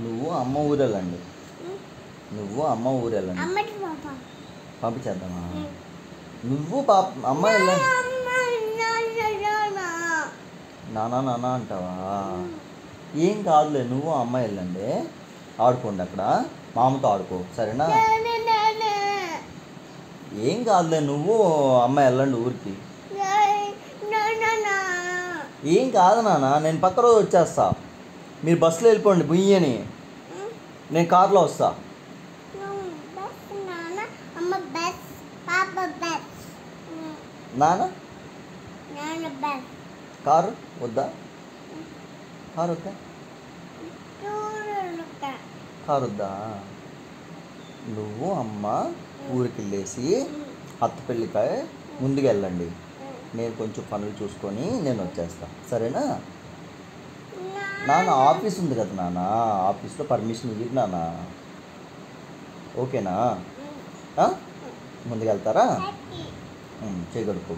నువ్వు అమ్మ ఊరు వెళ్ళండి. నువ్వు అమ్మ ఊరు వెళ్ళండి. పంపించేద్దామా? నువ్వు అమ్మ వెళ్ళండి. నానా నానా అంటావా? ఏం కాదులే, నువ్వు అమ్మ వెళ్ళండి, ఆడుకోండి అక్కడ, మామతో ఆడుకో, సరేనా? ఏం కాదులే, నువ్వు అమ్మ వెళ్ళండి ఊరికి. ఏం కాదు నాన్న, నేను పక్క రోజు వచ్చేస్తా, మీరు బస్సులో వెళ్ళిపోండి బుయ్యని, నేను కార్లో వస్తా. నాన్న కారు వద్దా? కారు వద్దా? కారు వద్దా? నువ్వు అమ్మ ఊరికి వెళ్ళేసి అత్త పెళ్ళికాయ ముందుకు వెళ్ళండి, నేను కొంచెం పనులు చూసుకొని నేను వచ్చేస్తా, సరేనా? నాన్న ఆఫీస్ ఉంది కదా నాన్న, ఆఫీస్లో పర్మిషన్ ఇవ్వదు నాన్న, ఓకేనా? ముందుకు వెళ్తారా? చేయగడుకో.